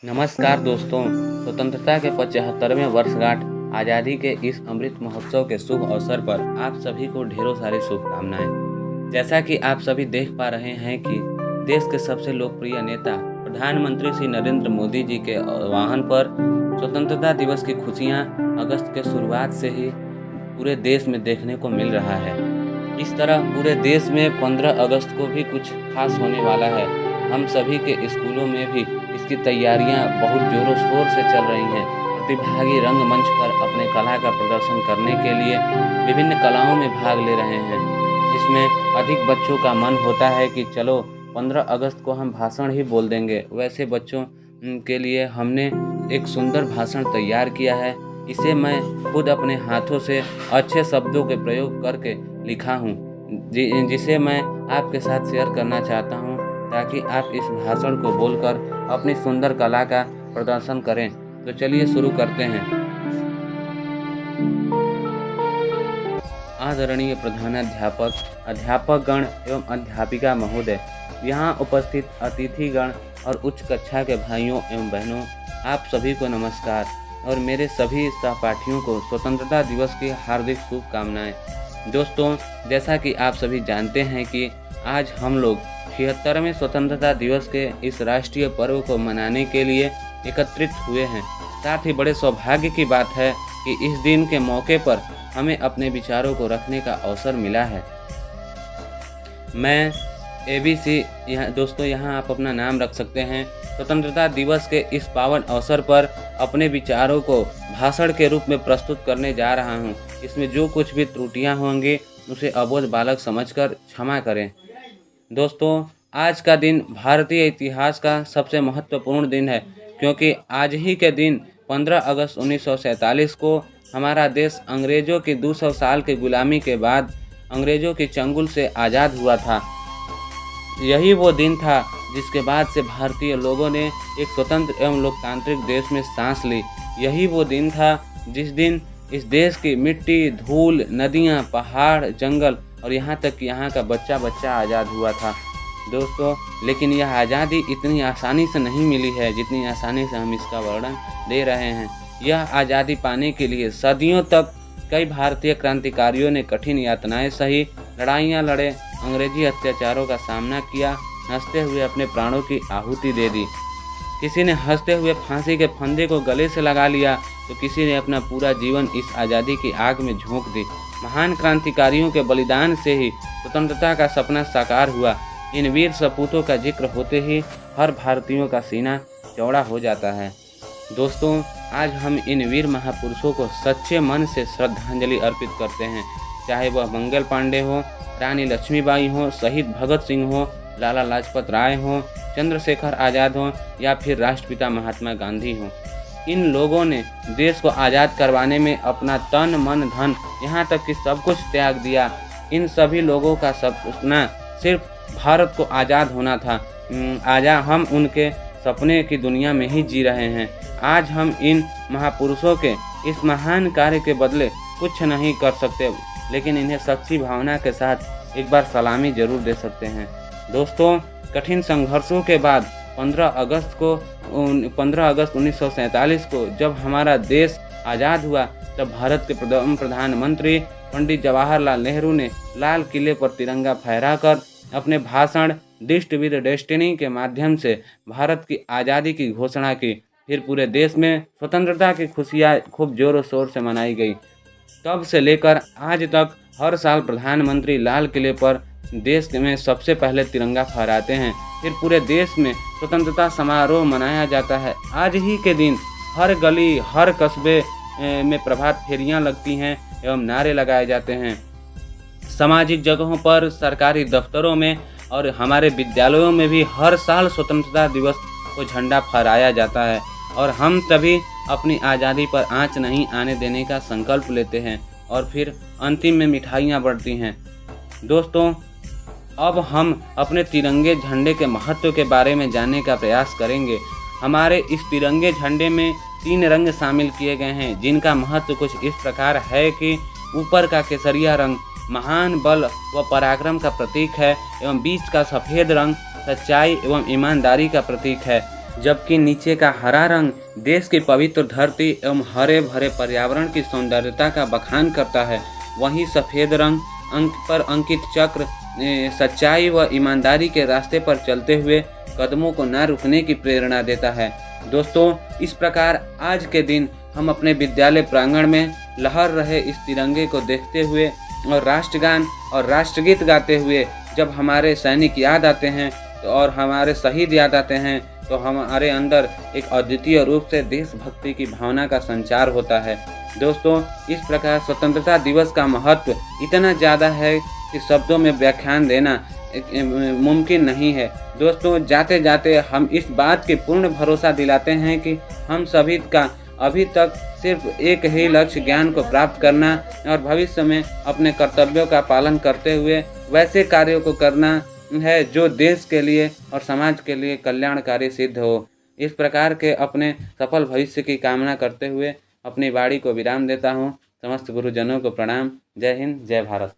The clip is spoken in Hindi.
नमस्कार दोस्तों। स्वतंत्रता के 75वें वर्षगांठ आज़ादी के इस अमृत महोत्सव के शुभ अवसर पर आप सभी को ढेरों सारी शुभकामनाएं। जैसा कि आप सभी देख पा रहे हैं कि देश के सबसे लोकप्रिय नेता प्रधानमंत्री श्री नरेंद्र मोदी जी के आह्वान पर स्वतंत्रता दिवस की खुशियां अगस्त के शुरुआत से ही पूरे देश में देखने को मिल रहा है। इस तरह पूरे देश में 15 अगस्त को भी कुछ खास होने वाला है। हम सभी के स्कूलों में भी इसकी तैयारियां बहुत जोरों शोर से चल रही हैं। प्रतिभागी रंगमंच पर अपने कला का प्रदर्शन करने के लिए विभिन्न कलाओं में भाग ले रहे हैं। इसमें अधिक बच्चों का मन होता है कि चलो 15 अगस्त को हम भाषण ही बोल देंगे। वैसे बच्चों के लिए हमने एक सुंदर भाषण तैयार किया है। इसे मैं खुद अपने हाथों से अच्छे शब्दों के प्रयोग करके लिखा हूँ, जिसे मैं आपके साथ शेयर करना चाहता हूँ ताकि आप इस भाषण को बोलकर अपनी सुंदर कला का प्रदर्शन करें। तो चलिए शुरू करते हैं। आदरणीय प्रधानाध्यापक, अध्यापकगण एवं अध्यापिका महोदय, यहाँ उपस्थित अतिथिगण और उच्च कक्षा के भाइयों एवं बहनों, आप सभी को नमस्कार और मेरे सभी सहपाठियों को स्वतंत्रता दिवस की हार्दिक शुभकामनाएं। दोस्तों, जैसा कि आप सभी जानते हैं कि आज हम लोग 76वें स्वतंत्रता दिवस के इस राष्ट्रीय पर्व को मनाने के लिए एकत्रित हुए हैं। साथ ही बड़े सौभाग्य की बात है कि इस दिन के मौके पर हमें अपने विचारों को रखने का अवसर मिला है। मैं ABC, दोस्तों यहाँ आप अपना नाम रख सकते हैं। स्वतंत्रता दिवस के इस पावन अवसर पर अपने विचारों को भाषण के रूप में प्रस्तुत करने जा रहा हूँ। इसमें जो कुछ भी त्रुटियाँ होंगी उसे अबोध बालक समझकर क्षमा करें। दोस्तों, आज का दिन भारतीय इतिहास का सबसे महत्वपूर्ण दिन है, क्योंकि आज ही के दिन 15 अगस्त 1947 को हमारा देश अंग्रेज़ों की 200 साल की गुलामी के बाद अंग्रेज़ों की चंगुल से आज़ाद हुआ था। यही वो दिन था जिसके बाद से भारतीय लोगों ने एक स्वतंत्र एवं लोकतांत्रिक देश में सांस ली। यही वो दिन था जिस दिन इस देश की मिट्टी, धूल, नदियाँ, पहाड़, जंगल और यहाँ तक कि यहाँ का बच्चा आज़ाद हुआ था। दोस्तों, लेकिन यह आज़ादी इतनी आसानी से नहीं मिली है जितनी आसानी से हम इसका वर्णन दे रहे हैं। यह आज़ादी पाने के लिए सदियों तक कई भारतीय क्रांतिकारियों ने कठिन यातनाएं सही, लड़ाइयाँ लड़े, अंग्रेजी अत्याचारों का सामना किया, हंसते हुए अपने प्राणों की आहुति दे दी। किसी ने हंसते हुए फांसी के फंदे को गले से लगा लिया तो किसी ने अपना पूरा जीवन इस आज़ादी की आग में झोंक दी। महान क्रांतिकारियों के बलिदान से ही स्वतंत्रता का सपना साकार हुआ। इन वीर सपूतों का जिक्र होते ही हर भारतीयों का सीना चौड़ा हो जाता है। दोस्तों, आज हम इन वीर महापुरुषों को सच्चे मन से श्रद्धांजलि अर्पित करते हैं। चाहे वह मंगल पांडे हो, रानी लक्ष्मीबाई हो, शहीद भगत सिंह हो, लाला लाजपत राय हो, चंद्रशेखर आज़ाद हो या फिर राष्ट्रपिता महात्मा गांधी हो। इन लोगों ने देश को आज़ाद करवाने में अपना तन, मन, धन, यहाँ तक कि सब कुछ त्याग दिया। इन सभी लोगों का सपना सिर्फ भारत को आज़ाद होना था। हम उनके सपने की दुनिया में ही जी रहे हैं। आज हम इन महापुरुषों के इस महान कार्य के बदले कुछ नहीं कर सकते, लेकिन इन्हें सच्ची भावना के साथ एक बार सलामी जरूर दे सकते हैं। दोस्तों, कठिन संघर्षों के बाद 15 अगस्त 1947 को जब हमारा देश आज़ाद हुआ, तब भारत के प्रधानमंत्री पंडित जवाहरलाल नेहरू ने लाल किले पर तिरंगा फहराकर अपने भाषण "दिस्ट विद डेस्टिनी" के माध्यम से भारत की आज़ादी की घोषणा की। फिर पूरे देश में स्वतंत्रता की खुशियाँ खूब जोरों शोर से मनाई गई। तब से लेकर आज तक हर साल प्रधानमंत्री लाल किले पर देश में सबसे पहले तिरंगा फहराते हैं। फिर पूरे देश में स्वतंत्रता समारोह मनाया जाता है। आज ही के दिन हर गली, हर कस्बे में प्रभात फेरियां लगती हैं एवं नारे लगाए जाते हैं। सामाजिक जगहों पर, सरकारी दफ्तरों में और हमारे विद्यालयों में भी हर साल स्वतंत्रता दिवस को झंडा फहराया जाता है और हम सभी अपनी आज़ादी पर आंच नहीं आने देने का संकल्प लेते हैं और फिर अंतिम में मिठाइयाँ बढ़ती हैं। दोस्तों, अब हम अपने तिरंगे झंडे के महत्व के बारे में जानने का प्रयास करेंगे। हमारे इस तिरंगे झंडे में 3 रंग शामिल किए गए हैं, जिनका महत्व कुछ इस प्रकार है कि ऊपर का केसरिया रंग महान बल व पराक्रम का प्रतीक है एवं बीच का सफ़ेद रंग सच्चाई एवं ईमानदारी का प्रतीक है। जबकि नीचे का हरा रंग देश की पवित्र धरती एवं हरे भरे पर्यावरण की सौंदर्यता का बखान करता है। वहीं सफ़ेद रंग अंक पर अंकित चक्र सच्चाई व ईमानदारी के रास्ते पर चलते हुए कदमों को न रुकने की प्रेरणा देता है। दोस्तों, इस प्रकार आज के दिन हम अपने विद्यालय प्रांगण में लहर रहे इस तिरंगे को देखते हुए और राष्ट्रगान और राष्ट्रगीत गाते हुए जब हमारे सैनिक याद आते हैं और हमारे शहीद याद आते हैं, तो हमारे अंदर एक अद्वितीय रूप से देशभक्ति की भावना का संचार होता है। दोस्तों, इस प्रकार स्वतंत्रता दिवस का महत्व इतना ज़्यादा है कि शब्दों में व्याख्यान देना मुमकिन नहीं है। दोस्तों, जाते जाते हम इस बात की पूर्ण भरोसा दिलाते हैं कि हम सभी का अभी तक सिर्फ एक ही लक्ष्य, ज्ञान को प्राप्त करना और भविष्य में अपने कर्तव्यों का पालन करते हुए वैसे कार्यों को करना है जो देश के लिए और समाज के लिए कल्याणकारी सिद्ध हो। इस प्रकार के अपने सफल भविष्य की कामना करते हुए अपनी वाणी को विराम देता हूँ। समस्त गुरुजनों को प्रणाम। जय हिंद, जय भारत।